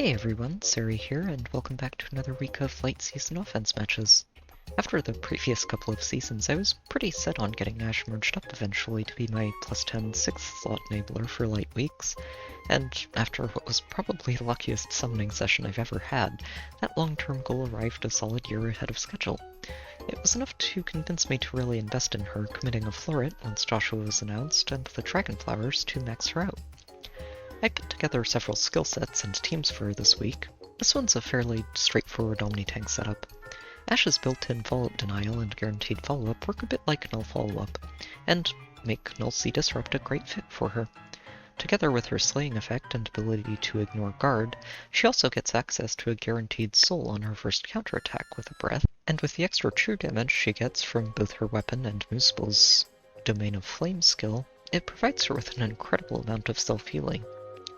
Hey everyone, Sari here, and welcome back to another week of late season offense matches. After the previous couple of seasons, I was pretty set on getting Ashe merged up eventually to be my +10 6th slot enabler for light weeks, and after what was probably the luckiest summoning session I've ever had, that long-term goal arrived a solid year ahead of schedule. It was enough to convince me to really invest in her, committing a Floret once Joshua was announced, and the Dragon Flowers to max her out. I put together several skill sets and teams for her this week. This one's a fairly straightforward omnitank setup. Ashe's built-in follow-up denial and guaranteed follow-up work a bit like null follow-up, and make null C disrupt a great fit for her. Together with her slaying effect and ability to ignore guard, she also gets access to a guaranteed soul on her first counterattack with a breath, and with the extra true damage she gets from both her weapon and Muspel's Domain of Flame skill, it provides her with an incredible amount of self-healing.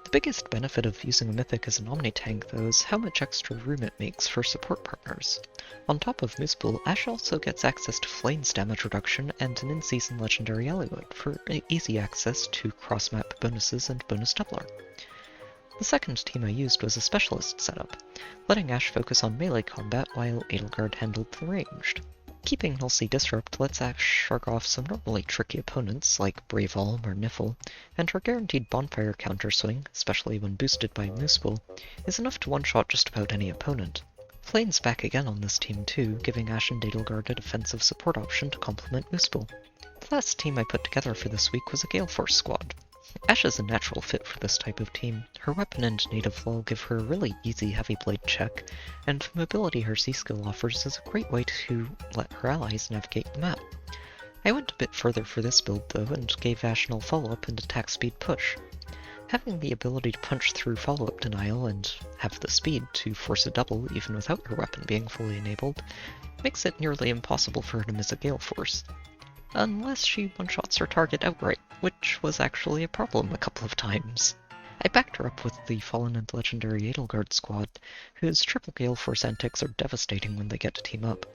The biggest benefit of using a mythic as an omnitank, though, is how much extra room it makes for support partners. On top of Muspel, Ashe also gets access to Flame's damage reduction and an in-season legendary Eluid for easy access to cross-map bonuses and bonus doubler. The second team I used was a specialist setup, letting Ashe focus on melee combat while Edelgard handled the ranged. Keeping null C disrupt lets Ashe shrug off some normally tricky opponents like Braveolm or Niffle, and her guaranteed bonfire counterswing, especially when boosted by Muspel, is enough to one-shot just about any opponent. Flame's back again on this team too, giving Ashe and Edelgard a defensive support option to complement Muspel. The last team I put together for this week was a Galeforce squad. Ashe is a natural fit for this type of team. Her weapon and native lull give her a really easy heavy blade check, and the mobility her C-skill offers is a great way to let her allies navigate the map. I went a bit further for this build though, and gave Ashe null follow-up and attack speed push. Having the ability to punch through follow-up denial and have the speed to force a double even without her weapon being fully enabled makes it nearly impossible for her to miss a Galeforce. Unless she one-shots her target outright, which was actually a problem a couple of times. I backed her up with the Fallen and Legendary Edelgard squad, whose triple Galeforce antics are devastating when they get to team up.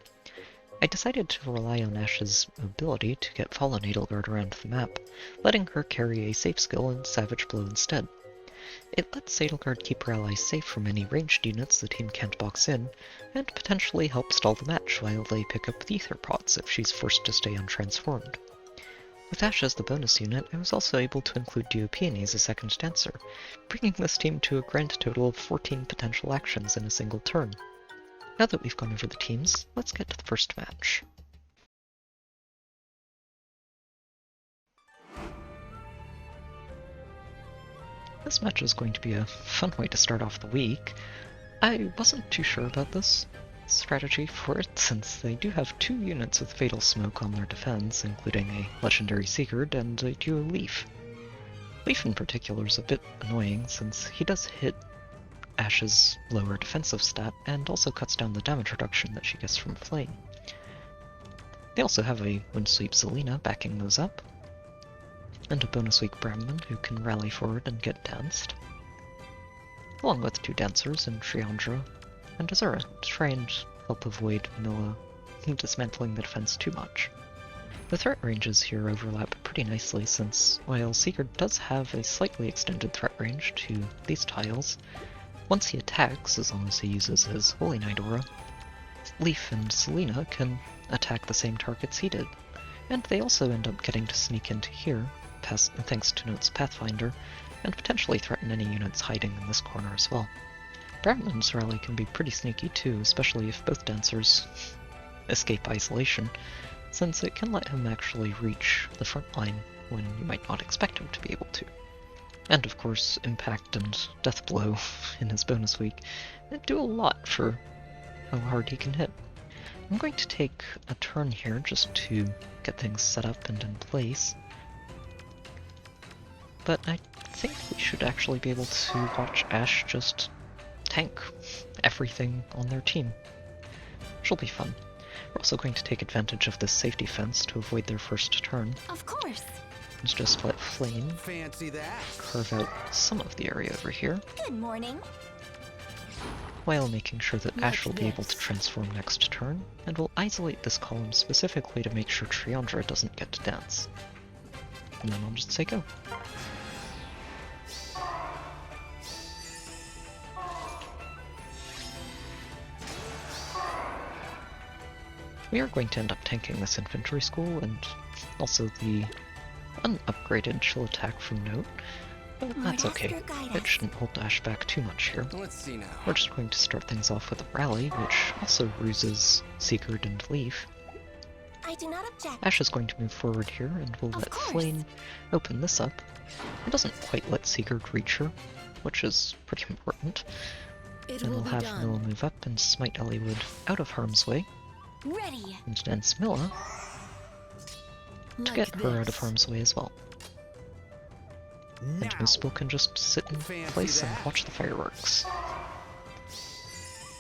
I decided to rely on Ashe's ability to get Fallen Edelgard around the map, letting her carry a safe skill in Savage Blow instead. It lets Edelgard keep her allies safe from any ranged units the team can't box in, and potentially help stall the match while they pick up the Aether pots if she's forced to stay untransformed. With Ashe as the bonus unit, I was also able to include Duopeony as a second dancer, bringing this team to a grand total of 14 potential actions in a single turn. Now that we've gone over the teams, let's get to the first match. This match is going to be a fun way to start off the week. I wasn't too sure about this strategy for it, since they do have 2 units with Fatal Smoke on their defense, including a legendary Sigurd and a duo Leaf. Leaf in particular is a bit annoying, since he does hit Ashe's lower defensive stat, and also cuts down the damage reduction that she gets from Flame. They also have a Windsweep Selena backing those up, and a bonus weak Brahmin who can rally forward and get danced, along with 2 dancers in Triandra and Azura to try and help avoid Vanilla dismantling the defense too much. The threat ranges here overlap pretty nicely, since while Sigurd does have a slightly extended threat range to these tiles, once he attacks, as long as he uses his Holy Knight aura, Leaf and Selena can attack the same targets he did, and they also end up getting to sneak into here, thanks to Note's Pathfinder, and potentially threaten any units hiding in this corner as well. Brahmin's rally can be pretty sneaky too, especially if both dancers escape isolation, since it can let him actually reach the front line when you might not expect him to be able to. And of course, Impact and Death Blow in his bonus week do a lot for how hard he can hit. I'm going to take a turn here just to get things set up and in place, but I think we should actually be able to watch Ashe just tank everything on their team, which will be fun. We're also going to take advantage of this safety fence to avoid their first turn. Of course. Let's just let Flame carve out some of the area over here, Good morning. while making sure that Ashe will be able to transform next turn, and we'll isolate this column specifically to make sure Triandra doesn't get to dance. And then I'll just say go. We are going to end up tanking this infantry school and also the unupgraded chill attack from Note, but that's okay. It shouldn't hold Ash back too much here. Let's see now. We're just going to start things off with a rally, which also ruses Sigurd and Leaf. I do not object. Ash is going to move forward here, and we'll let Flame open this up. It doesn't quite let Sigurd reach her, which is pretty important. Then we'll have Milla move up and smite Eliwood out of harm's way. Ready. And dance Milla to get her out of harm's way as well. And Moospool can just sit in place and watch the fireworks.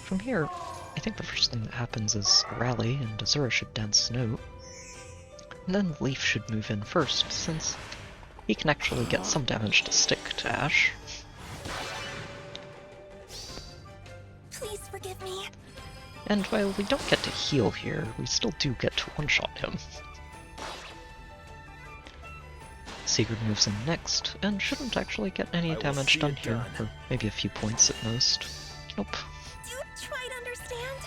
From here, I think the first thing that happens is a rally, and Azura should dance Note. And then Leaf should move in first, since he can actually get some damage to stick to Ash. Please forgive me. And while we don't get to heal here, we still do get to one-shot him. Sigurd moves in next, and shouldn't actually get any damage done here, or maybe a few points at most. Nope. Do try to understand.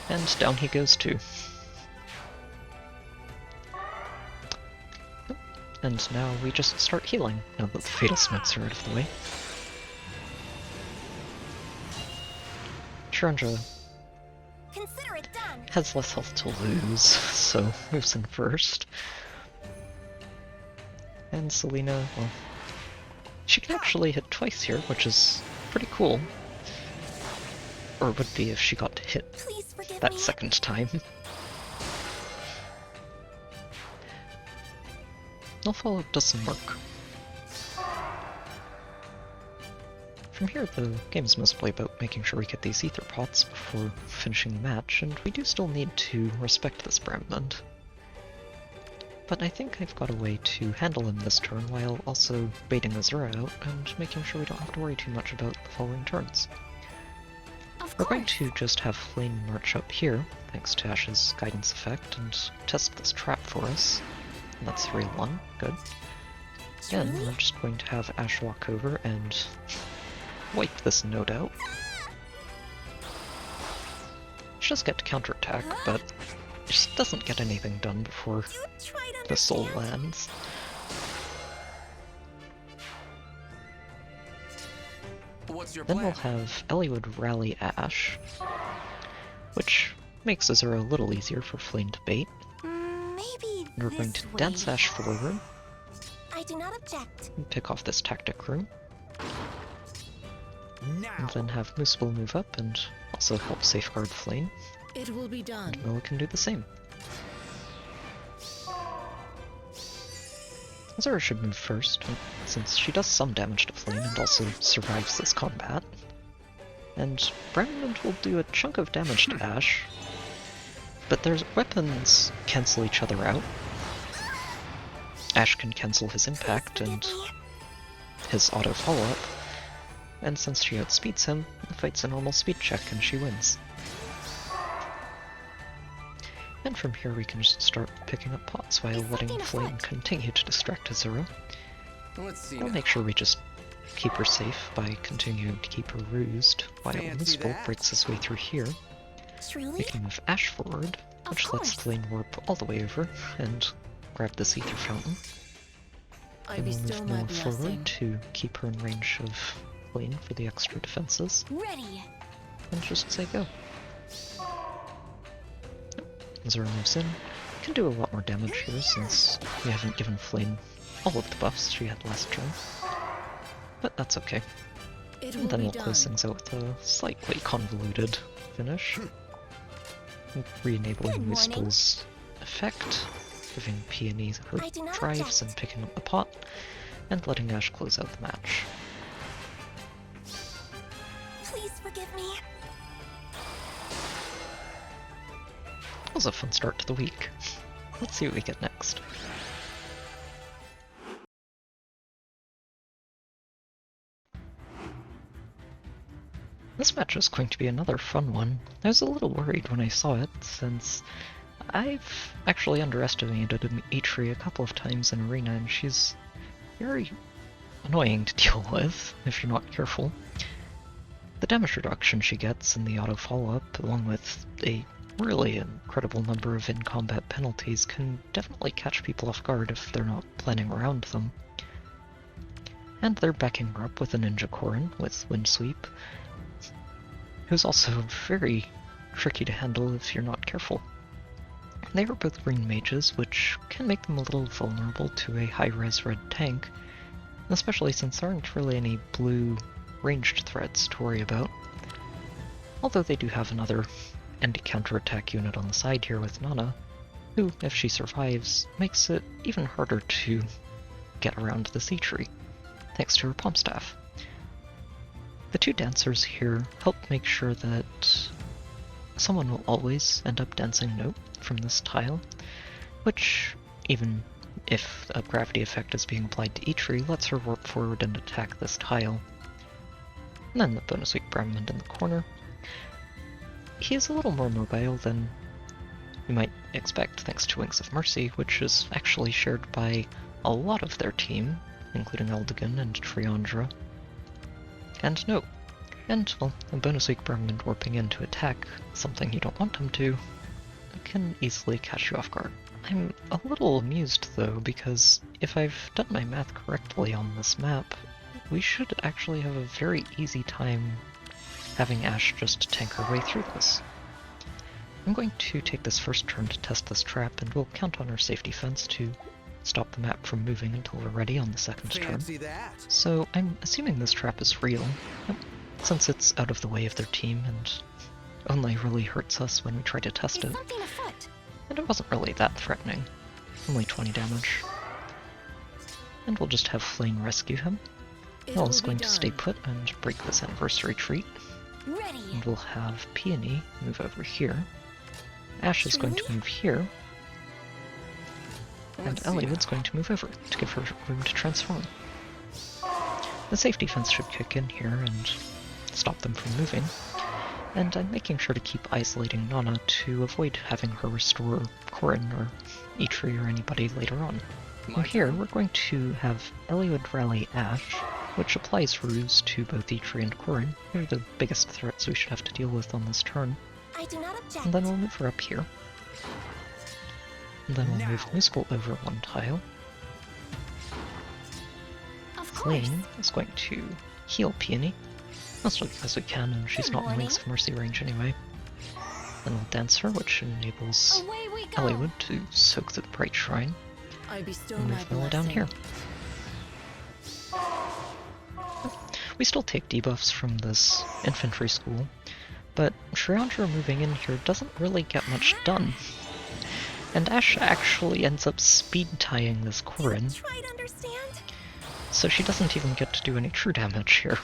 And down he goes too. And now we just start healing, now that the Fatal Smokes are out of the way. Shiranja Consider it done. has less health to lose, so moves in first. And Selena, well, she can actually hit twice here, which is pretty cool. Or would be if she got to hit Please forgive that me. second time. No follow-up doesn't work. From here, the game is mostly about making sure we get these Aether pots before finishing the match, and we do still need to respect this Brandman. But I think I've got a way to handle him this turn while also baiting Azura out and making sure we don't have to worry too much about the following turns. We're going to just have Flame march up here, thanks to Ash's guidance effect, and test this trap for us. And that's 3-1, good. Again, we're just going to have Ash walk over and wipe this Note out. She does get to counterattack, but it just doesn't get anything done before the soul lands. What's your Then plan? we'll have Eliwood rally Ash, which makes Azura a little easier for Flame to bait. Maybe And we're going to this way. dance Ash forward I do not object. and pick off this tactic room, Now. and then have Moospool move up and also help safeguard Flame, It will be done. and Milla can do the same. Azura should move first, since she does some damage to Flame and also survives this combat. And Brandman will do a chunk of damage to Ash, but their weapons cancel each other out. Ash can cancel his impact and his auto follow-up, and since she outspeeds him, the fight's a normal speed check and she wins. And from here we can just start picking up pots while letting Flame continue to distract Azura. Let's see We'll now. make sure we just keep her safe by continuing to keep her rused, while Fancy Moospool that. breaks his way through here. Truly? We can move Ash forward, Of which lets course. Flame warp all the way over and grab this Aether fountain. I And we'll bestow move my Milla blessing. forward to keep her in range of Flame for the extra defenses, Ready. and just say go. Azura moves in. Can do a lot more damage here since we haven't given Flame all of the buffs she had last turn. But that's okay. It And will then be we'll done. close things out with a slightly convoluted finish. Re-enabling Good morning. Moospool's effect, giving Peony her I do not drives object. and picking up the pot, and letting Ash close out the match. Please forgive me. That was a fun start to the week. Let's see what we get next. This match is going to be another fun one. I was a little worried when I saw it, since I've actually underestimated Atri a couple of times in Arena, and she's very annoying to deal with if you're not careful. The damage reduction she gets in the auto follow-up, along with a really incredible number of in-combat penalties can definitely catch people off guard if they're not planning around them. And they're backing her up with a Ninja Korin with Wind Sweep, who's also very tricky to handle if you're not careful. They are both green mages, which can make them a little vulnerable to a high-res red tank, especially since there aren't really any blue ranged threats to worry about. Although they do have another anti-counterattack unit on the side here with Nana, who, if she survives, makes it even harder to get around the sea tree, thanks to her palm staff. The two dancers here help make sure that someone will always end up dancing Note from this tile, which, even if a gravity effect is being applied to Eitri, lets her warp forward and attack this tile. And then the bonus weak Brahmin in the corner. He is a little more mobile than you might expect thanks to Wings of Mercy, which is actually shared by a lot of their team, including Eldigan and Triandra. And Note. And, well, a bonus weak Brahmin warping in to attack something you don't want him to can easily catch you off guard. I'm a little amused though, because if I've done my math correctly on this map, we should actually have a very easy time having Ashe just tank her way through this. I'm going to take this first turn to test this trap, and we'll count on our safety fence to stop the map from moving until we're ready on the second turn. So I'm assuming this trap is real, since it's out of the way of their team and only really hurts us when we try to test it. Something afoot. And it wasn't really that threatening. Only 20 damage. And we'll just have Flame rescue him. Mel is going to stay put and break this anniversary treat. Ready. And we'll have Peony move over here. Ashe is going to move here. And Eliwood's going to move over to give her room to transform. The safety fence should kick in here and stop them from moving. And I'm making sure to keep isolating Nana to avoid having her restore Korin or Eitri or anybody later on. From here, we're going to have Eliwood rally Ashe, which applies Ruse to both Eitri and Korin. They're the biggest threats we should have to deal with on this turn. I do not object. And then we'll move her up here. And then we'll move Moosebolt over one tile. Of course. Flame is going to heal Peony, mostly because we can, and she's not in Wings of Mercy range anyway. Then we'll dance her, which enables Away we go. Eliwood to soak the Bright Shrine, I bestow and my move Mela down here. We still take debuffs from this infantry school, but Triandra moving in here doesn't really get much done. And Ashe actually ends up speed tying this Korin, Try to understand. so she doesn't even get to do any true damage here.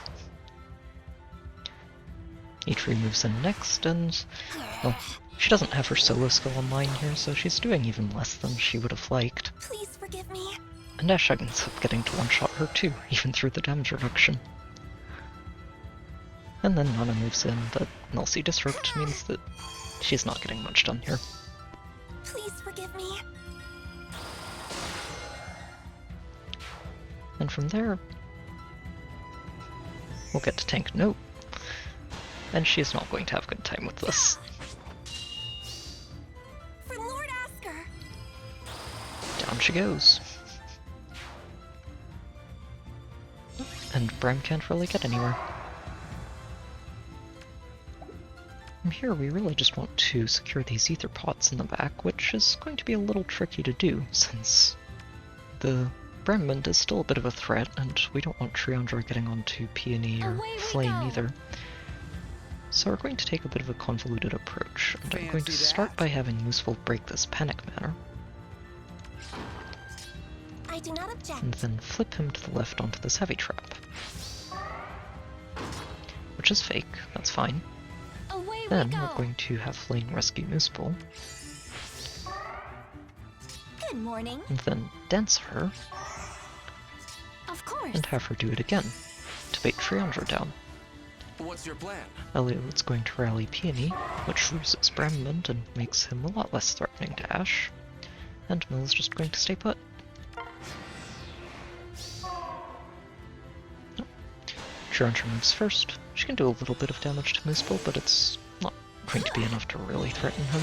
Eitri moves in next, and, well, she doesn't have her solo skill online here, so she's doing even less than she would have liked. Please forgive me. And Ashe ends up getting to one-shot her too, even through the damage reduction. And then Nana moves in, but Nulsi Disrupt means that she's not getting much done here. Please forgive me. And from there, we'll get to tank Note. And she's not going to have a good time with this. For Lord Asker. Down she goes. And Bram can't really get anywhere. From here, we really just want to secure these ether pots in the back, which is going to be a little tricky to do, since the Brahmin is still a bit of a threat, and we don't want Triandra getting onto Peony or Away we Flame go. either. So we're going to take a bit of a convoluted approach, and I'm going to start by having Moosebolt break this Panic Manor, I do not object. and then flip him to the left onto this Heavy Trap. Which is fake, that's fine. Away Then we go. we're going to have Flame rescue Moosebolt, Good morning. and then dance her, Of course. and have her do it again, to bait Triandra down. What's your plan? Elliot's going to rally Peony, which loses Brahmin and makes him a lot less threatening to Ashe, and Mil's just going to stay put. Triandra moves first. She can do a little bit of damage to Moosebolt, but it's not going to be enough to really threaten him.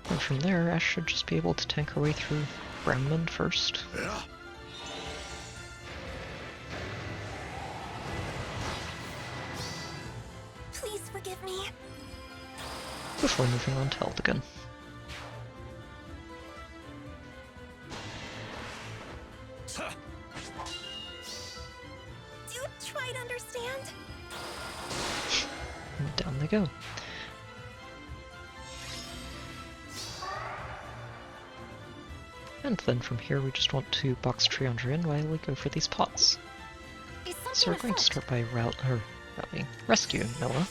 And from there, Ash should just be able to tank her way through Bramman first. Please forgive me. Before moving on to Eldigan. Do try to understand. And down they go. And then from here we just want to box Triandra in while we go for these pots. Is So we're something going to afoot? start by rescuing Noah.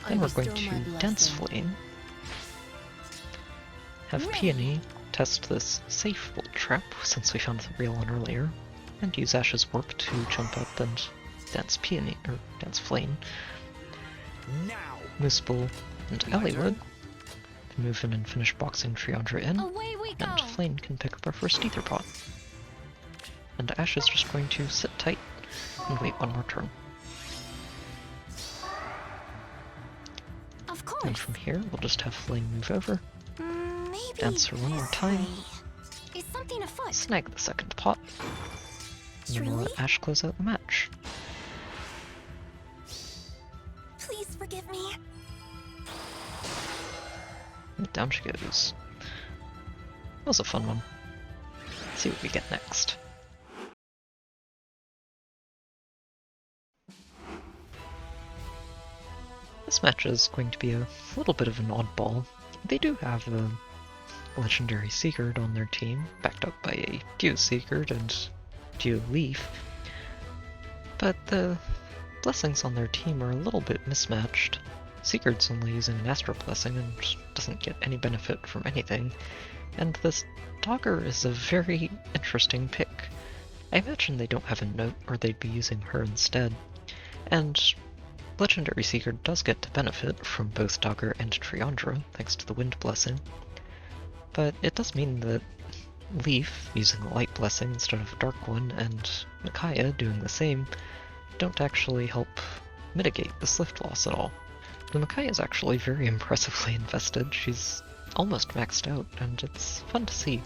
Then we're going to Dance Flame. Have Ready. Peony test this safe bolt trap, since we found the real one earlier, and use Ash's warp to jump up and dance Peony, or dance Flame. Now. Moosebull and My Elliewood turn. can move in and finish boxing Triandra in, Away we go. and Flame can pick up our first Aether pot. And Ash is just going to sit tight and wait one more turn. Of course. And from here, we'll just have Flame move over, Maybe dance her one more this time. way. Is something afoot? snag the second pot, and then we'll Truly? let Ash close out the match. Please forgive me. And down she goes. That was a fun one. Let's see what we get next. This match is going to be a little bit of an oddball. They do have a legendary Sigurd on their team, backed up by a Duo Sigurd and Duo Leaf, but the blessings on their team are a little bit mismatched. Sigurd's only using an Astral Blessing and doesn't get any benefit from anything, and this Dogger is a very interesting pick. I imagine they don't have a note, or they'd be using her instead, and Legendary Sigurd does get to benefit from both Dogger and Triandra, thanks to the Wind Blessing, but it does mean that Leaf, using a Light Blessing instead of a Dark one, and Micaiah doing the same, don't actually help mitigate the Slift loss at all. The Micaiah is actually very impressively invested. She's almost maxed out, and it's fun to see.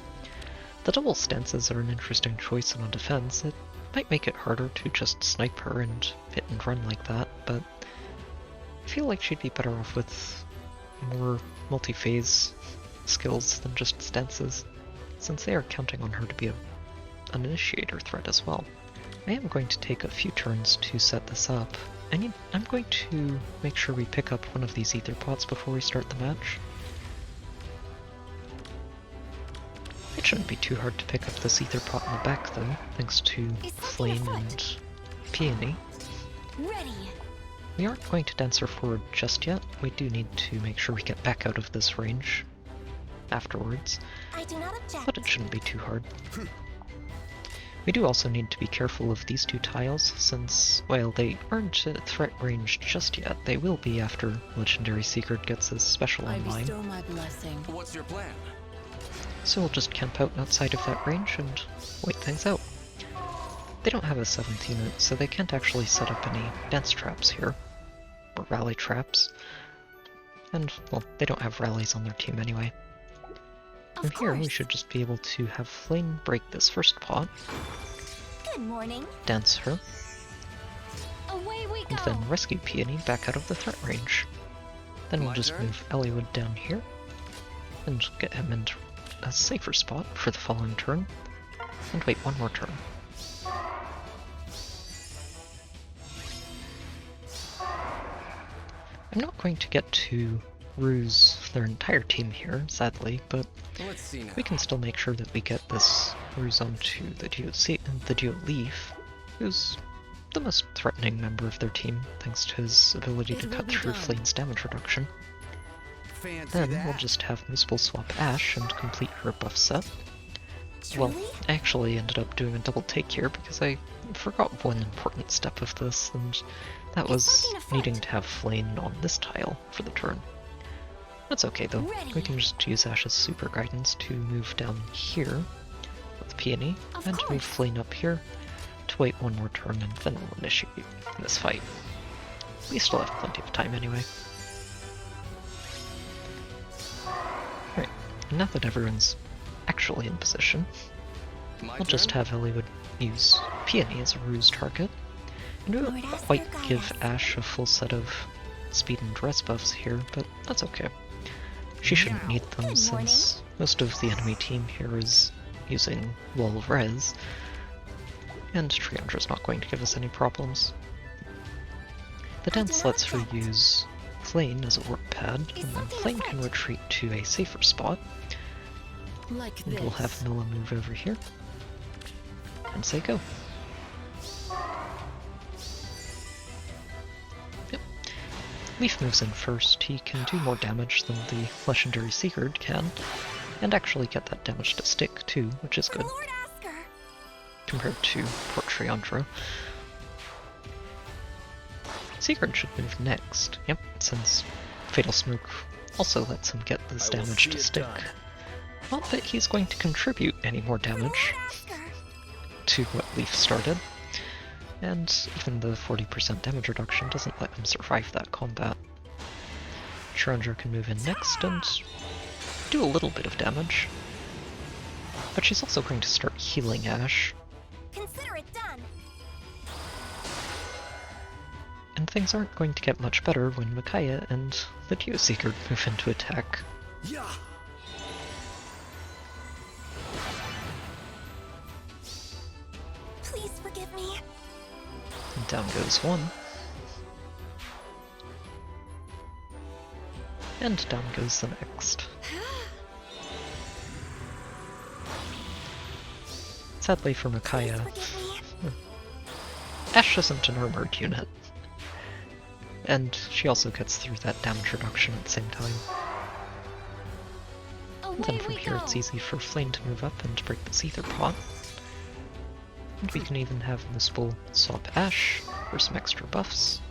The double stances are an interesting choice on defense. It might make it harder to just snipe her and hit and run like that, but I feel like she'd be better off with more multi-phase skills than just stances, since they are counting on her to be an initiator threat as well. I am going to take a few turns to set this up. I'm going to make sure we pick up one of these Aether pots before we start the match. It shouldn't be too hard to pick up this Aether pot in the back though, thanks to Flame and Peony. Ready. We aren't going to dance her forward just yet. We do need to make sure we get back out of this range afterwards, I do not object. but it shouldn't be too hard. We do also need to be careful of these two tiles, since while they aren't at threat range just yet, they will be after Legendary Sigurd gets his special I online. bestow my blessing. What's your plan? So we'll just camp out outside of that range and wait things out. They don't have a 7th unit, so they can't actually set up any dance traps here, or rally traps. And, well, they don't have rallies on their team anyway. From Of here, we course. should just be able to have Flame break this first pot, Good morning. dance her, Away we go. and then rescue Peony back out of the threat range. Then we'll My just turn? move Elliewood down here, and get him into a safer spot for the following turn, and wait one more turn. I'm not going to get to ruse their entire team here, sadly, but Let's see now. we can still make sure that we get this ruse onto the Duo Leaf, who's the most threatening member of their team, thanks to his ability to It will cut be through done. Flame's damage reduction. Fancy Then that. we'll just have Moosebull swap Ash and complete her buff set. Well, Truly? I actually ended up doing a double take here because I forgot one important step of this, and that Is was something afoot? needing to have Flame on this tile for the turn. That's okay though. Ready. We can just use Ash's super guidance to move down here with Peony, Of and course. move Flame up here to wait one more turn and then we'll initiate this fight. We still have plenty of time anyway. Alright, now that everyone's actually in position, My I'll just turn? have Hollywood use Peony as a ruse target. And we Lord won't Aether quite guide give us. Ash a full set of speed and res buffs here, but that's okay. She shouldn't need them Good morning. since most of the enemy team here is using wall res, and Triandra's not going to give us any problems. The dance lets her use Flame as a work pad, and then Flame can retreat to a safer spot, Like and this. we'll have Milla move over here and say go. Yep. Leaf moves in first. He can do more damage than the legendary Sigurd can, and actually get that damage to stick too, which is good Lord Asker. compared to poor Triandra. Sigurd should move next. Yep, since Fatal Smoke also lets him get this I will damage see to it stick. done. Not that he's going to contribute any more Lord damage Asker. to what Leaf started, and even the 40% damage reduction doesn't let him survive that combat. Triandra can move in next and do a little bit of damage, but she's also going to start healing Ash, Consider it done. and things aren't going to get much better when Micaiah and the Geoseeker move into attack. Yeah. Please forgive me. And down goes one. And down goes the next. Sadly for Please Micaiah, forgive me. Ash isn't an armored unit. And she also gets through that damage reduction at the same time. And then Away from we here go. it's easy for Flame to move up and break this Aether pot. And we can even have Muspel swap Ash for some extra buffs.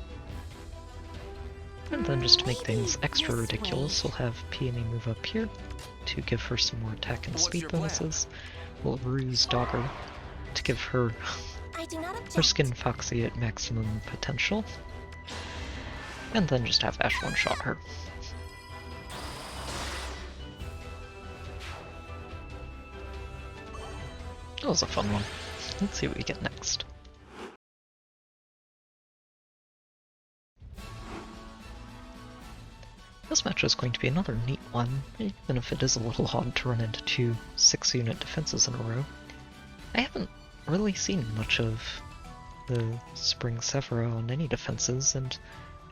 And then just to make things extra this ridiculous, way. we'll have Peony move up here to give her some more attack and What's speed your plan? bonuses. We'll ruse Dogger to give her I do not object. her Skin Foxy at maximum potential. And then just have Ash one-shot her. That was a fun one. Let's see what we get next. This match is going to be another neat one, even if it is a little odd to run into two 6-unit defenses in a row. I haven't really seen much of the Spring Severa on any defenses, and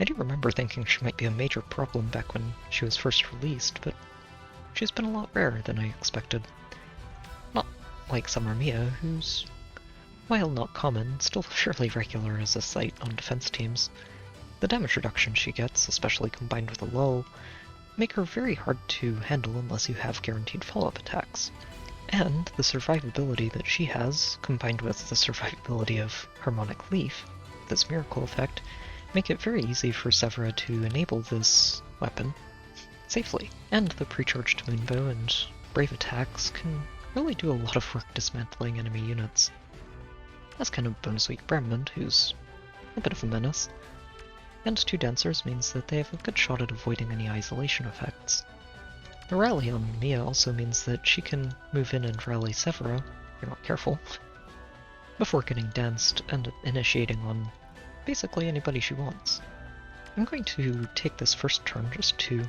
I do remember thinking she might be a major problem back when she was first released, but she's been a lot rarer than I expected. Not like Summer Mia, who's, while not common, still fairly regular as a sight on defense teams. The damage reduction she gets, especially combined with a lull, make her very hard to handle unless you have guaranteed follow-up attacks. And the survivability that she has, combined with the survivability of Harmonic Leaf, this miracle effect, make it very easy for Severa to enable this weapon safely. And the pre-charged Moonbow and Brave attacks can really do a lot of work dismantling enemy units. That's kind of bonus weak Brahmin, who's a bit of a menace. And two Dancers means that they have a good shot at avoiding any isolation effects. The rally on Mia also means that she can move in and rally Severa, if you're not careful, before getting danced and initiating on basically anybody she wants. I'm going to take this first turn just to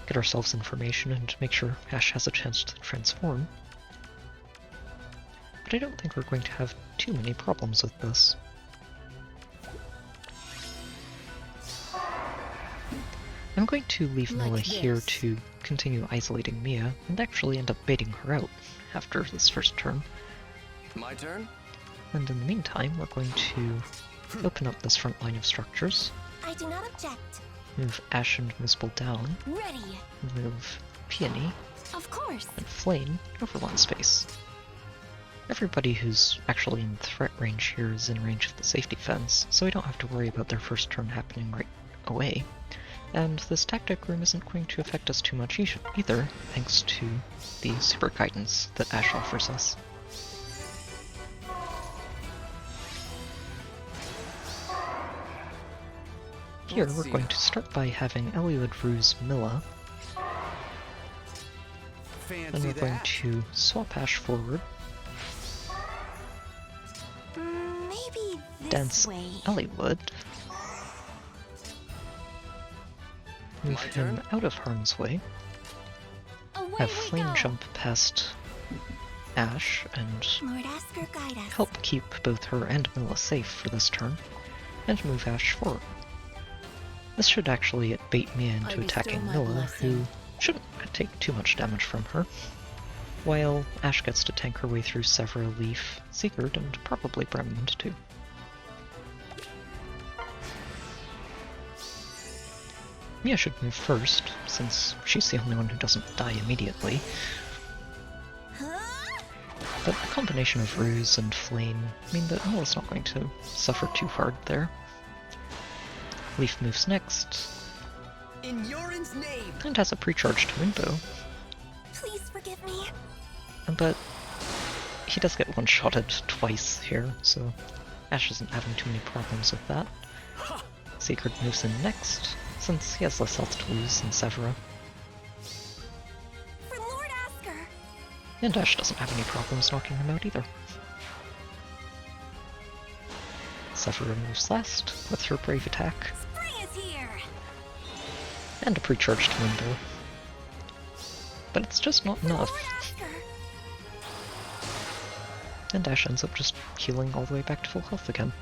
get ourselves information and make sure Ash has a chance to transform. But I don't think we're going to have too many problems with this. I'm going to leave Like Milla here this. to continue isolating Mia, and actually end up baiting her out after this first turn. My turn? And in the meantime, we're going to open up this front line of structures, I do not object. move Ash and Muspel down, Ready. move Peony Of course. and Flame over one space. Everybody who's actually in threat range here is in range of the safety fence, so we don't have to worry about their first turn happening right away. And this tactic room isn't going to affect us too much either, thanks to the super guidance that Ash offers us. Here, Let's we're see going now. to start by having Eliud ruse Milla, then Fancy we're going that. to swap Ash forward, Maybe this dance way. Eliud, move My him turn? out of harm's way, Away have we Flame go. jump past Ash and Lord Asker, guide us. help keep both her and Milla safe for this turn, and move Ash forward. This should actually bait Mia I into bestow attacking my Milla, blessing. who shouldn't take too much damage from her, while Ash gets to tank her way through Severa, Leaf, Sigurd, and probably Bremond too. Mia should move first, since she's the only one who doesn't die immediately, Huh? but a combination of Ruse and Flame mean that Milla's not going to suffer too hard there. Leaf moves next, In Yoren's name. and has a pre-charged Moonbow, Please forgive me. but he does get one-shotted twice here, so Ash isn't having too many problems with that. Sigurd moves in next, since he has less health to lose than Severa, For Lord Asker. and Ash doesn't have any problems knocking him out either. Severa moves last, with her brave attack, Spring is here. and a pre-charged Moonbow. But it's just not enough, Lord Asker. and Ash ends up just healing all the way back to full health again.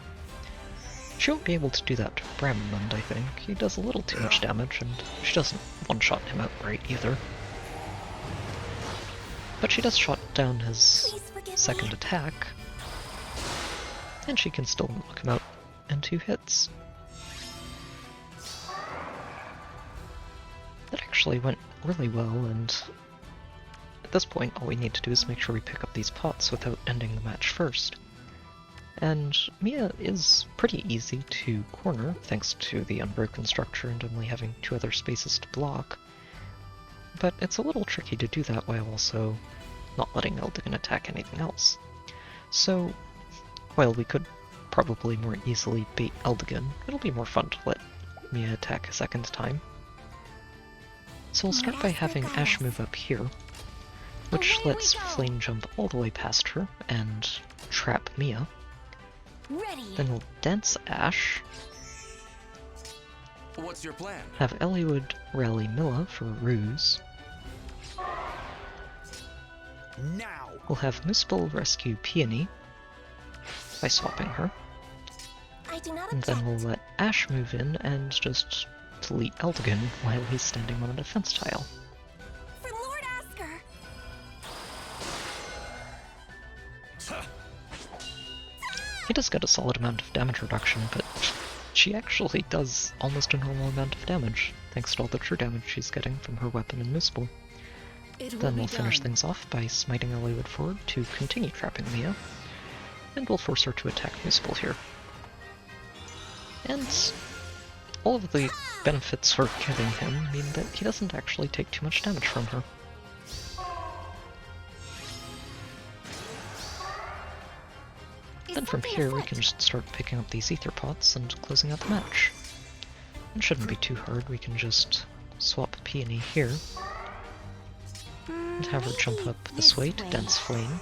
She won't be able to do that to Bremond, I think. He does a little too much damage, and she doesn't one-shot him outright either. But she does shot down his Please forgive second me. attack, and she can still knock him out in 2 hits. That actually went really well, and at this point all we need to do is make sure we pick up these pots without ending the match first. And Mia is pretty easy to corner, thanks to the unbroken structure and only having 2 other spaces to block. But it's a little tricky to do that while also not letting Eldigan attack anything else. So, while we could probably more easily bait Eldigan, it'll be more fun to let Mia attack a second time. So we'll start by having Ash move up here, which Away we lets go. Flame jump all the way past her and trap Mia. Ready. Then we'll dance Ash, What's your plan? have Eliud rally Milla for Ruse, Now. we'll have Muspel rescue Peony by swapping her, I do not and object. then we'll let Ash move in and just delete Eldigan while he's standing on a defense tile. For Lord Asker. He does get a solid amount of damage reduction, but she actually does almost a normal amount of damage, thanks to all the true damage she's getting from her weapon and Muspel. It will Then be we'll finish done. things off by smiting Eliud forward to continue trapping Mia, and we'll force her to attack Muspel here. And all of the benefits we're giving him mean that he doesn't actually take too much damage from her. Is Then from something here we afoot? can just start picking up these Aether pots and closing out the match. It shouldn't be too hard, we can just swap Peony here, and have her jump Maybe up this way to Dense Flame,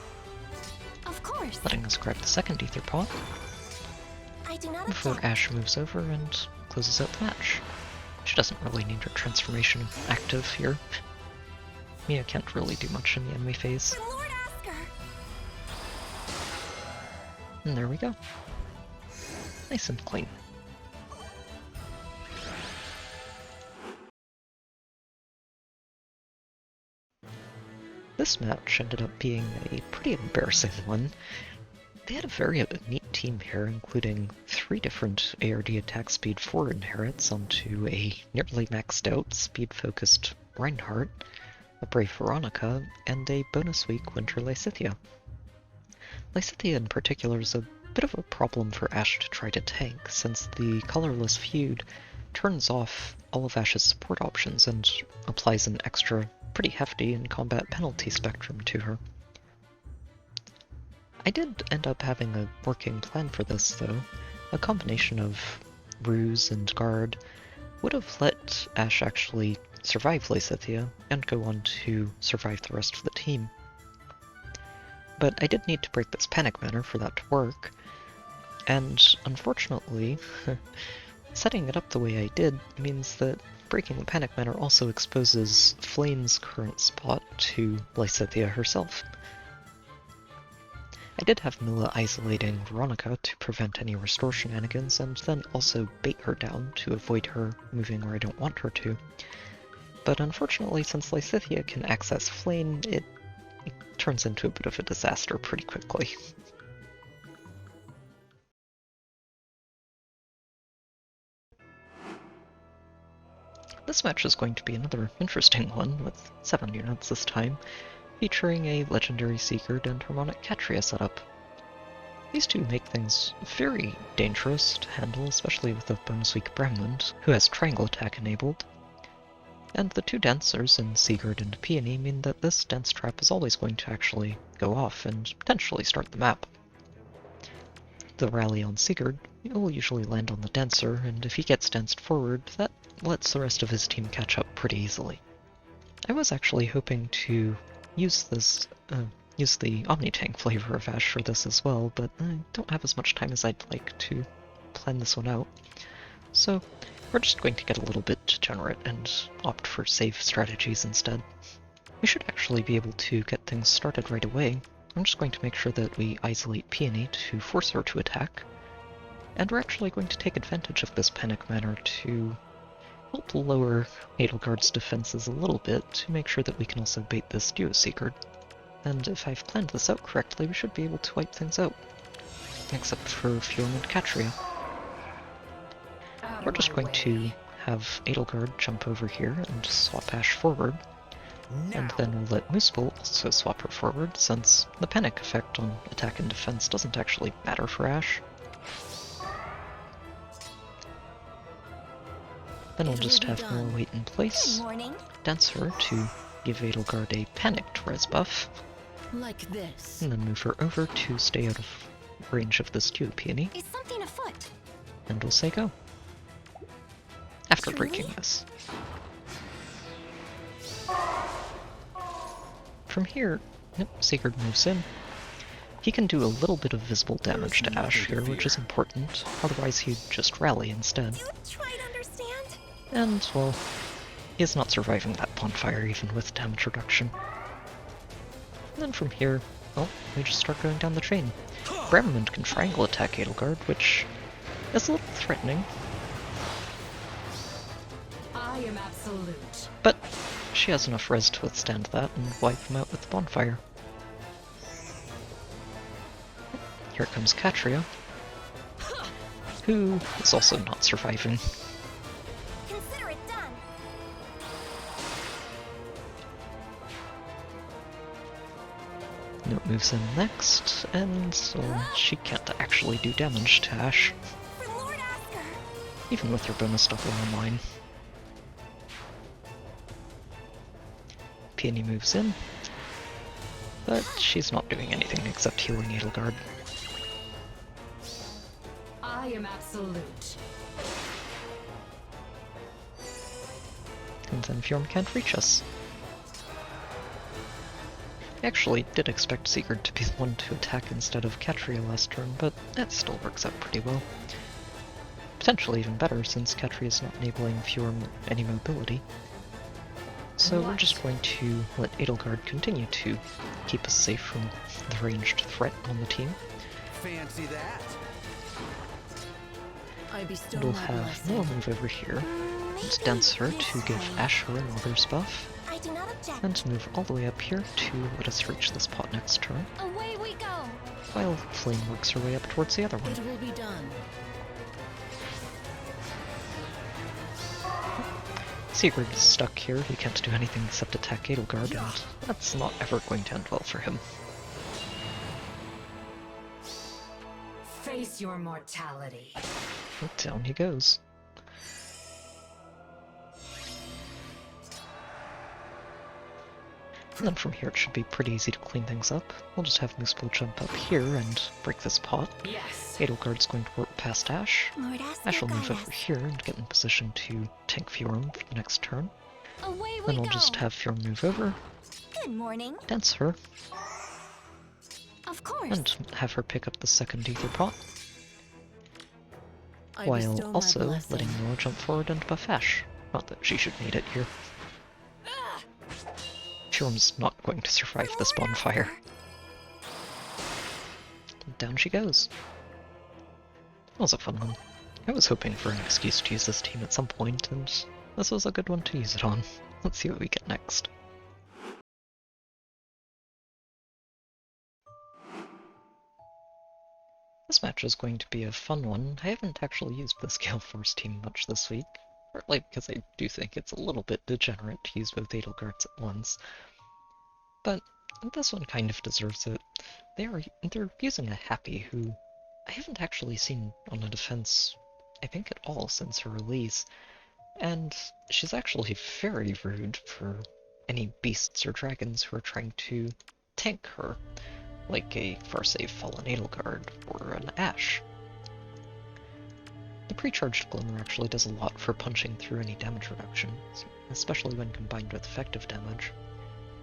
Of course. letting us grab the second Aether pot, I do not before object. Ash moves over and closes out the match. She doesn't really need her transformation active here. Mia can't really do much in the enemy phase. For Lord Asker. And there we go. Nice and clean. This match ended up being a pretty embarrassing one. They had a very neat team here, including 3 different ARD attack speed 4 inherits onto a nearly maxed out speed-focused Reinhardt, a brave Veronica, and a bonus weak Winter Lysithea. Lysithea in particular is a bit of a problem for Ash to try to tank, since the colorless feud turns off all of Ash's support options and applies an extra, pretty hefty in combat penalty spectrum to her. I did end up having a working plan for this, though, a combination of Ruse and Guard would have let Ashe actually survive Lysithea and go on to survive the rest of the team. But I did need to break this panic manner for that to work, and unfortunately, setting it up the way I did means that breaking the panic manner also exposes Flame's current spot to Lysithea herself. I did have Mila isolating Veronica to prevent any restore shenanigans, and then also bait her down to avoid her moving where I don't want her to. But unfortunately, since Lysithea can access Flame, it turns into a bit of a disaster pretty quickly. This match is going to be another interesting one, with 7 units this time, featuring a legendary Sigurd and harmonic Catria setup. These two make things very dangerous to handle, especially with a bonus weak Bremland, who has triangle attack enabled. And the two dancers in Sigurd and Peony mean that this dance trap is always going to actually go off and potentially start the map. The rally on Sigurd will usually land on the dancer, and if he gets danced forward, that lets the rest of his team catch up pretty easily. I was actually hoping to use the omnitank flavor of Ashe for this as well, but I don't have as much time as I'd like to plan this one out. So we're just going to get a little bit degenerate and opt for safe strategies instead. We should actually be able to get things started right away. I'm just going to make sure that we isolate Peony to force her to attack, and we're actually going to take advantage of this panic manner to help lower Edelgard's defenses a little bit to make sure that we can also bait this duo Sigurd. And if I've planned this out correctly, we should be able to wipe things out. Except for Fjorm and Catria. We're just going to have Edelgard jump over here and swap Ashe forward, and then we'll let Moosebolt also swap her forward, since the panic effect on attack and defense doesn't actually matter for Ashe. Then we'll just have Mila wait in place, dance her to give Edelgard a panicked res buff, Like this. and then move her over to stay out of range of this duo Peony, Is something afoot? and we'll say go. After Truly? breaking this. From here, Sigurd moves in. He can do a little bit of visible damage to Ashe here, which is important, otherwise he'd just rally instead. Do try to understand? And, well, he is not surviving that bonfire even with damage reduction. And then from here, well, we just start going down the chain. Bremland can triangle attack Edelgard, which is a little threatening, I am absolute. but she has enough res to withstand that and wipe him out with the bonfire. Here comes Catria, who is also not surviving. Consider it done. Note moves in next, and well, she can't actually do damage to Ashe, For Lord Asker. even with her bonus double online. Peony moves in, but she's not doing anything except healing Edelgard. I am absolute. And then Fjorm can't reach us. I actually did expect Sigurd to be the one to attack instead of Catria last turn, but that still works out pretty well. Potentially even better, since Catria is not enabling Fjorm any mobility. So we're just going to let Edelgard continue to keep us safe from the ranged threat on the team. Fancy that? I bestow And we'll my have blessing. Noah move over here and dance her to give Ashe her mother's buff, I do not object. and move all the way up here to let us reach this pot next turn, Away we go. while Flame works her way up towards the other one. It will be done. Sigurd is stuck here, he can't do anything except attack Edelgard, and that's not ever going to end well for him. Face your mortality. And down he goes. And then from here it should be pretty easy to clean things up. We'll just have Moosebow jump up here and break this pot. Yes. Edelgard's going to work past Ash. Lord Asker, Ash will move guide over us. here and get in position to tank Fjorm for the next turn. Away we Then we'll go. just have Fjorm move over, Good morning. dance her, Of course. and have her pick up the second Aether pot, I while bestow my also blessing. letting Noah jump forward and buff Ash. Not that she should need it here. Fjorm's not going to survive this bonfire. Down she goes. That was a fun one. I was hoping for an excuse to use this team at some point, and this was a good one to use it on. Let's see what we get next. This match is going to be a fun one. I haven't actually used this Galeforce team much this week, partly because I do think it's a little bit degenerate to use both Edelgards at once. But this one kind of deserves it. They're using a Happy who I haven't actually seen on a defense, I think, at all since her release, and she's actually very rude for any beasts or dragons who are trying to tank her, like a Farsave Fallen Edelgard or an Ash. The pre-charged Glimmer actually does a lot for punching through any damage reduction, especially when combined with effective damage.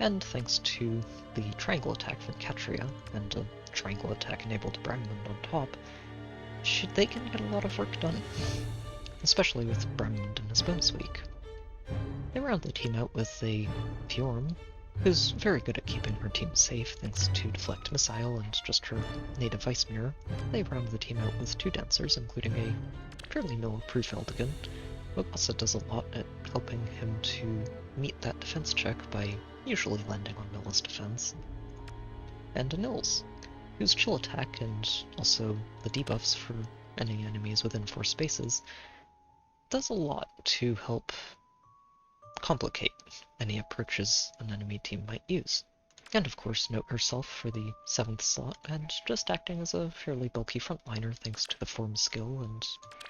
And thanks to the triangle attack from Catria, and a triangle attack enabled Bramund on top, they can get a lot of work done, especially with Bramund in his bonus week. They round the team out with a Fjorm, who's very good at keeping her team safe thanks to Deflect Missile and just her native Ice Mirror. They round the team out with 2 dancers, including a fairly mill-proof Eldigan, who also does a lot at helping him to meet that defense check by usually landing on Milla's defense. And a Nils, whose chill attack and also the debuffs for any enemies within 4 spaces does a lot to help complicate any approaches an enemy team might use. And of course Note herself for the 7th slot, and just acting as a fairly bulky frontliner thanks to the form skill and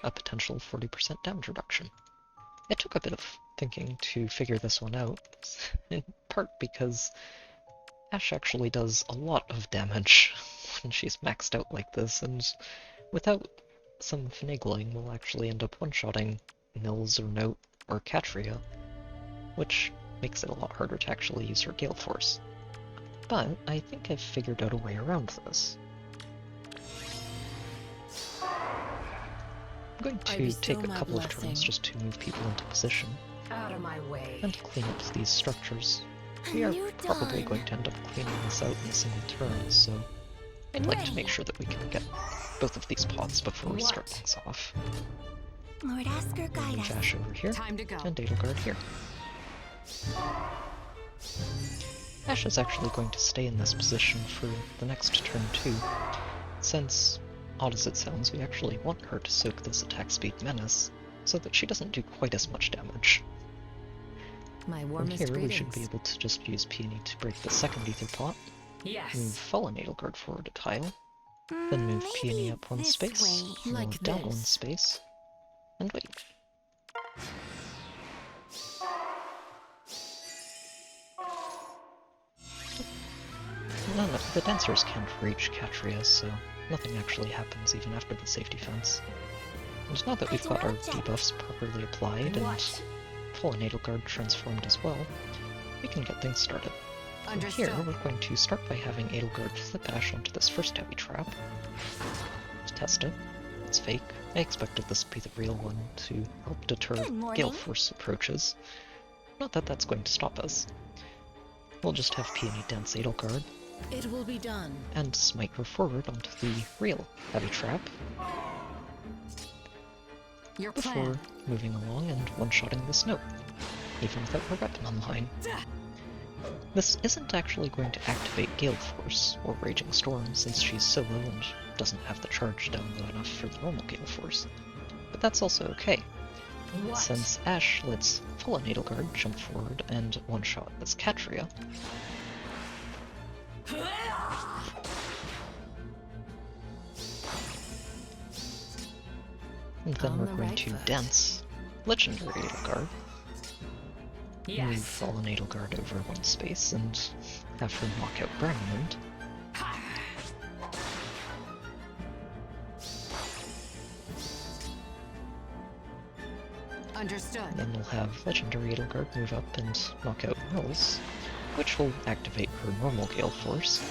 a potential 40% damage reduction. It took a bit of thinking to figure this one out, in part because Ash actually does a lot of damage when she's maxed out like this, and without some finagling will actually end up one-shotting Nils or Note or Catria, which makes it a lot harder to actually use her Galeforce. But I think I've figured out a way around this. I'm going to take a couple of turns just to move people into position Out of my way. and clean up these structures. A We are new probably dawn. going to end up cleaning this out in a single turn, so I'd like to make sure that we can get both of these pots before we start What? things off. Lord Asker, guide Move us. Ash over here, Time to go. and Edelgard here. Ash is actually going to stay in this position for the next turn too, since, odd as it sounds, we actually want her to soak this attack speed menace, so that she doesn't do quite as much damage. My From warmest here we greetings. should be able to just use Peony to break the second Aether pot, move Yes. Fallen Edelgard forward a tile, then move Maybe Peony up 1 this space, way. Noah Like down 1 this. space, and wait. No, the dancers can't reach Catria, so nothing actually happens even after the safety fence. And now that we've got our debuffs properly applied and What? Fallen Edelgard transformed as well, we can get things started. From here, Understood. we're going to start by having Edelgard flip Ash onto this first heavy trap. To test it. It's fake. I expected this to be the real one to help deter Good morning. Galeforce approaches. Not that that's going to stop us. We'll just have Peony dance Edelgard, It will be done. and smite her forward onto the real heavy trap Your before plan. moving along and one-shotting this Note, even without her weapon online. This isn't actually going to activate Galeforce or Raging Storm since she's solo and doesn't have the charge down low enough for the normal Galeforce, but that's also okay, What? since Ash lets Fallen Edelgard jump forward and one-shot this Catria. And then On we're the going right to foot. dance Legendary Edelgard, move Yes. Fallen Edelgard over one space and have her knock out Bramland. Understood. Then we'll have Legendary Edelgard move up and knock out Mills, which will activate her normal Galeforce.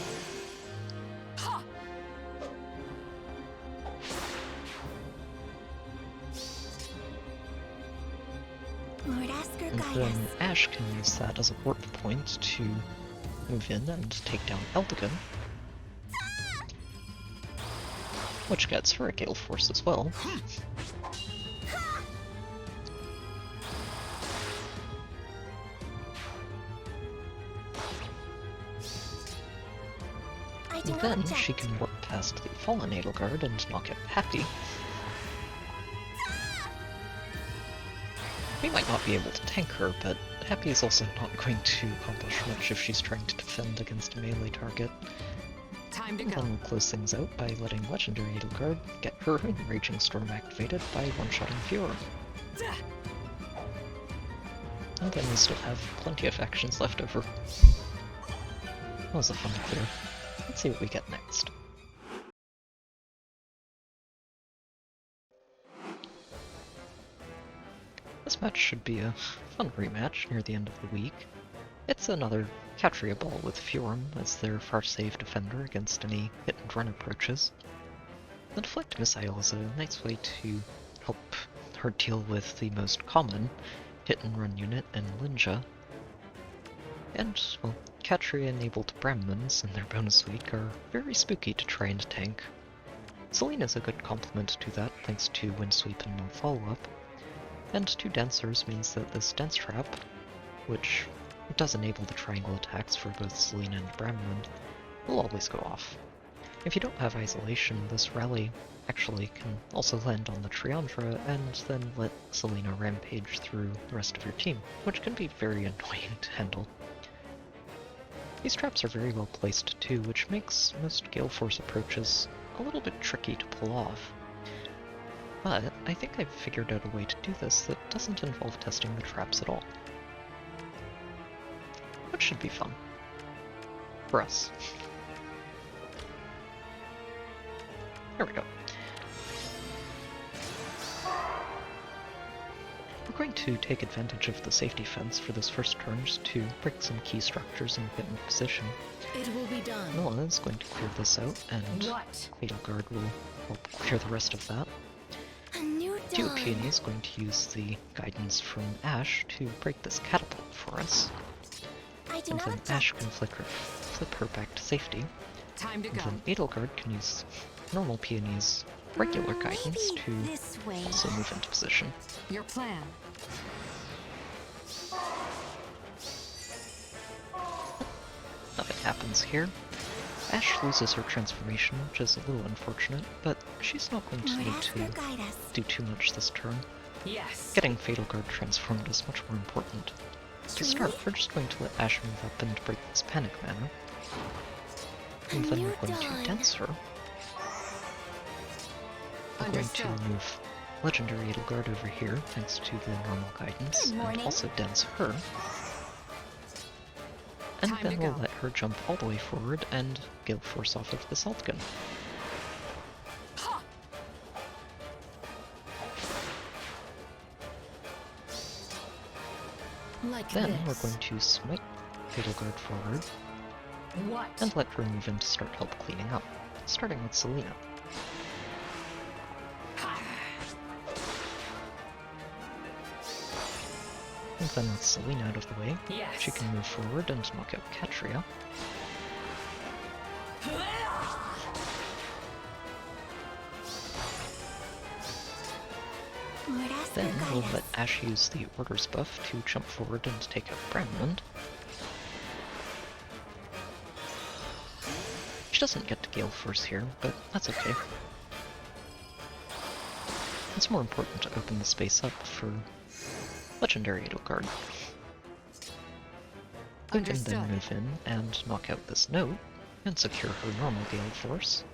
Lord Asker, And guide then us. Ash can use that as a warp point to move in and take down Eldigan, which gets her a Galeforce as well. I do And not then object. she can warp past the Fallen Edelgard and knock out Happy. We might not be able to tank her, but Happy is also not going to accomplish much if she's trying to defend against a melee target. Time to And go. then we'll close things out by letting Legendary Edelgard get her Raging Storm activated by one-shotting Fiora. And then we still have plenty of actions left over. That was a fun clear. Let's see what we get next. This match should be a fun rematch near the end of the week. It's another Catria ball with Fiorum as their far-save defender against any hit-and-run approaches. The Deflect Missile is a nice way to help her deal with the most common hit-and-run unit in Linja. And, well, Catria-enabled Brahmins in their bonus week are very spooky to try and tank. Selena's a good complement to that thanks to Windsweep and no follow-up. And 2 Dancers means that this Dance Trap, which does enable the triangle attacks for both Selena and Bramland, will always go off. If you don't have Isolation, this rally actually can also land on the Triandra and then let Selena rampage through the rest of your team, which can be very annoying to handle. These traps are very well placed too, which makes most Galeforce approaches a little bit tricky to pull off. But I think I've figured out a way to do this that doesn't involve testing the traps at all. Which should be fun. For us. There we go. We're going to take advantage of the safety fence for this first turn just to break some key structures and get in position. It will be done. Noah is going to clear this out, and What? Edelgard will help clear the rest of that. A new Duo dawn. Peony is going to use the guidance from Ash to break this catapult for us. I do And not then object. Ash can flip her back to safety. Time to And go. then Edelgard can use normal Peony's regular guidance Maybe to this way. also move into position. Your plan. Nothing happens here. Ash loses her transformation, which is a little unfortunate, but she's not going to Lord need Asker, to guide us. do too much this turn. Yes. Getting Fatal Guard transformed is much more important. To start, Truly? we're just going to let Ash move up and break this panic mana. A And then new we're going dawn. to dance her. We're going to Understood. move Legendary Edelgard over here, thanks to the normal guidance, Good and morning. also dance her. And Time then to we'll go. let her jump all the way forward and Galeforce off of this Altgun. Like Then this. we're going to smite Fatal Guard forward What? and let her move in to start help cleaning up, starting with Selena. And then with Selena out of the way, Yes. she can move forward and knock out Catria. Lord Asker, Then guide we'll us. let Ash use the Orders buff to jump forward and take out Bramland. She doesn't get to Galeforce here, but that's okay. It's more important to open the space up for Legendary Edelgard. We can then Understood. move in and knock out this note and secure her normal Galeforce.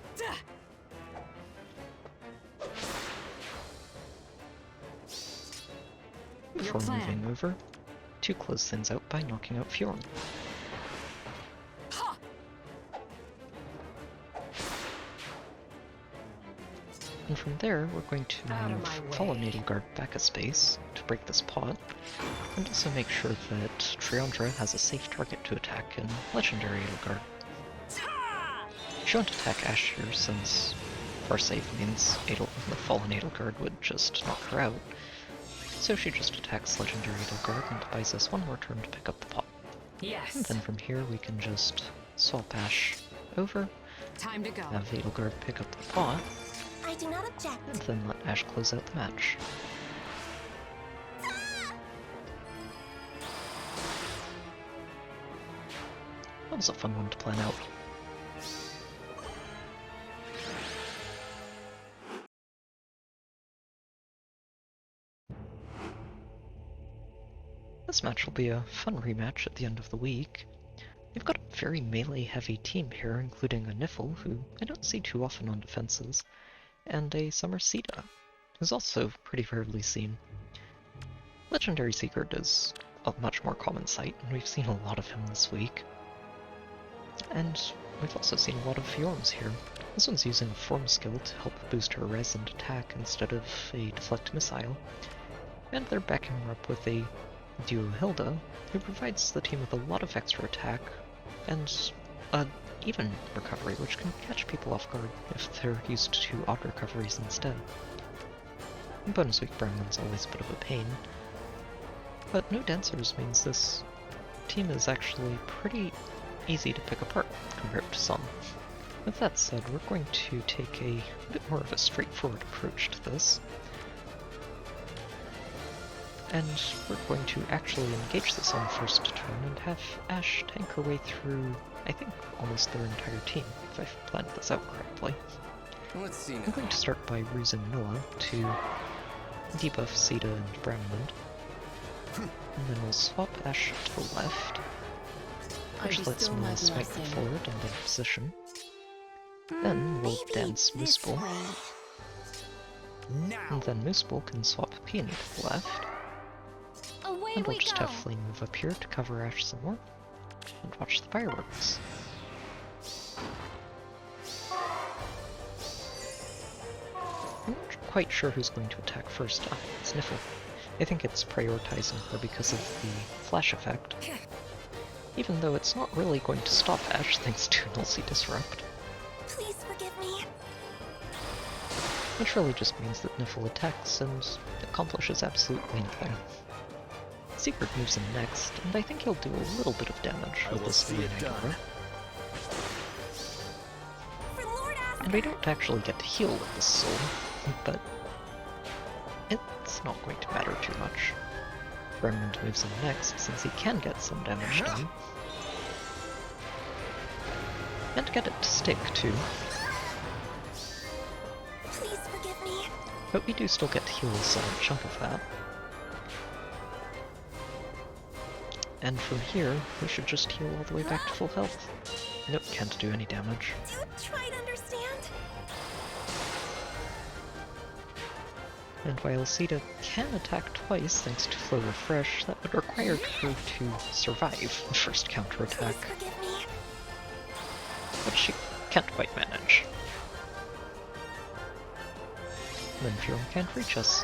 Your Before plan. moving over, to close things out by knocking out Fjorm. Ha! And from there, we're going to Out of move my way. Fallen Edelgard back a space to break this pot, and also make sure that Triandra has a safe target to attack in Legendary Edelgard. She won't attack Ash here since our save means the Fallen Edelgard would just knock her out, so she just attacks Legendary Edelgard and buys us one more turn to pick up the pot. And Yes. then from here we can just swap Ash over, Time to go. have Edelgard pick up the pot, I do not object. and then let Ash close out the match. That was a fun one to plan out. This match will be a fun rematch at the end of the week. We've got a very melee-heavy team here, including a Niffle, who I don't see too often on defenses, and a Summer Sita, who's also pretty rarely seen. Legendary Sigurd is a much more common sight, and we've seen a lot of him this week. And we've also seen a lot of Fjorms here. This one's using a form skill to help boost her res and attack instead of a deflect missile, and they're backing her up with a duo Hilda, who provides the team with a lot of extra attack and a even recovery, which can catch people off guard if they're used to odd recoveries instead. And bonus week Brahman's always a bit of a pain, but no dancers means this team is actually pretty easy to pick apart compared to some. With that said, we're going to take a bit more of a straightforward approach to this, and we're going to actually engage this on the first turn and have Ash tank her way through, I think, almost their entire team, if I've planned this out correctly. Let's see I'm now. going to start by using Milla to debuff Sita and Bramland, and then we'll swap Ash to the left, which lets Milla smite forward and in position. Then we'll Maybe dance this Mooseball, way. Now. and then Mooseball can swap Peony to the left, Away and we'll we just go. have Flame move up here to cover Ash some more, and watch the fireworks. I'm not quite sure who's going to attack first. Ah, it's Niffle. I think it's prioritizing her because of the flash effect, even though it's not really going to stop Ash thanks to Nullsea Disrupt, Please forgive me. which really just means that Niffle attacks and accomplishes absolutely nothing. Sigurd moves in next, and I think he'll do a little bit of damage I with will this see main it done. aggro. For Lord Ask. And we don't actually get to heal with this soul, but it's not going to matter too much. Remnant moves in next, since he can get some damage done. And get it to stick, too. Please forgive me. But we do still get to heal a solid chunk of that. And from here, we should just heal all the way back to full health. Nope, can't do any damage. Do try to understand. And while Sita can attack twice thanks to Flow Refresh, that would require her to survive the first counterattack, Please forgive me. but she can't quite manage. And then Fjorm can't reach us.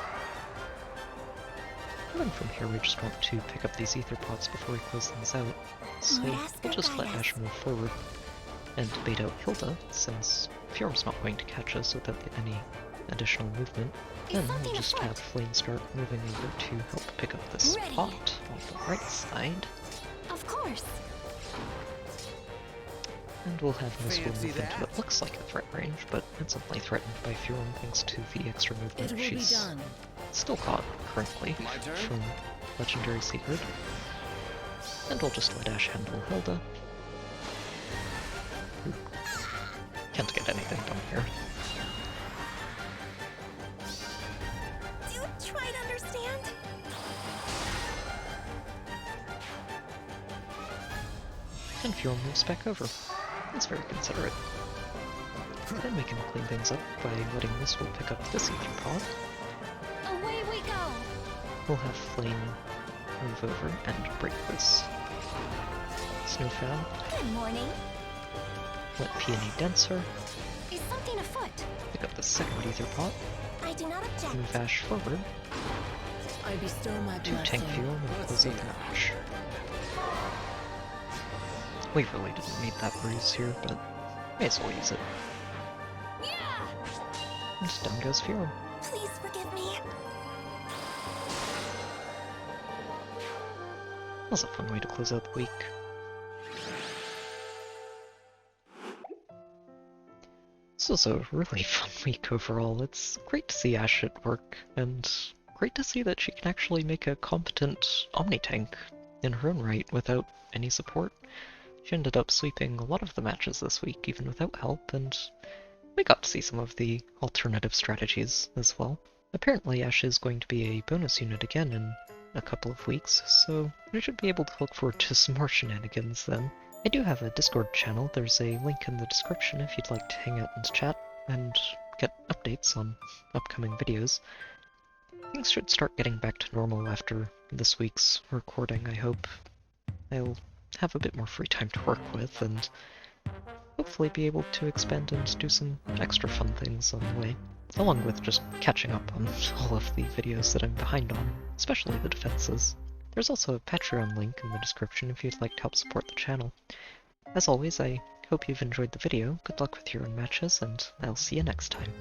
And then from here we just want to pick up these Aether pots before we close things out, so we'll just let Ash move forward and bait out Hilda, since Fjorm's not going to catch us without any additional movement. Then we'll just have Flame start moving over to help pick up this Ready. pot on the right side, Of course. and we'll have Mooseball Fancy move into that? what looks like a threat range, but it's only threatened by Fjorm thanks to the extra movement she's still caught currently My turn? from Legendary Sigurd. And we'll just let Ash handle Hilda, who can't get anything done here. Do try to understand. And Fjorm moves back over. That's very considerate. Then we can clean things up by letting Mooseball pick up this Aether pod. Away we go. We'll have Flame move over and break this Snowfan. Good morning. Let Peony Denser. Is something afoot? Pick up the second Aether Pot. I do not object. Move Ash forward. I bestow my To blessing. tank fuel and close out the match. We really didn't need that bruise here, but may as well use it. And down goes Fuel. Please forgive me. That was a fun way to close out the week. This was a really fun week overall. It's great to see Ash at work, and great to see that she can actually make a competent omnitank in her own right without any support. She ended up sweeping a lot of the matches this week, even without help, and we got to see some of the alternative strategies as well. Apparently Ash is going to be a bonus unit again in a couple of weeks, so we should be able to look forward to some more shenanigans then. I do have a Discord channel. There's a link in the description if you'd like to hang out and chat and get updates on upcoming videos. Things should start getting back to normal after this week's recording, I hope. I'll have a bit more free time to work with and hopefully be able to expand and do some extra fun things on the way, along with just catching up on all of the videos that I'm behind on, especially the defenses. There's also a Patreon link in the description if you'd like to help support the channel. As always, I hope you've enjoyed the video, good luck with your own matches, and I'll see you next time.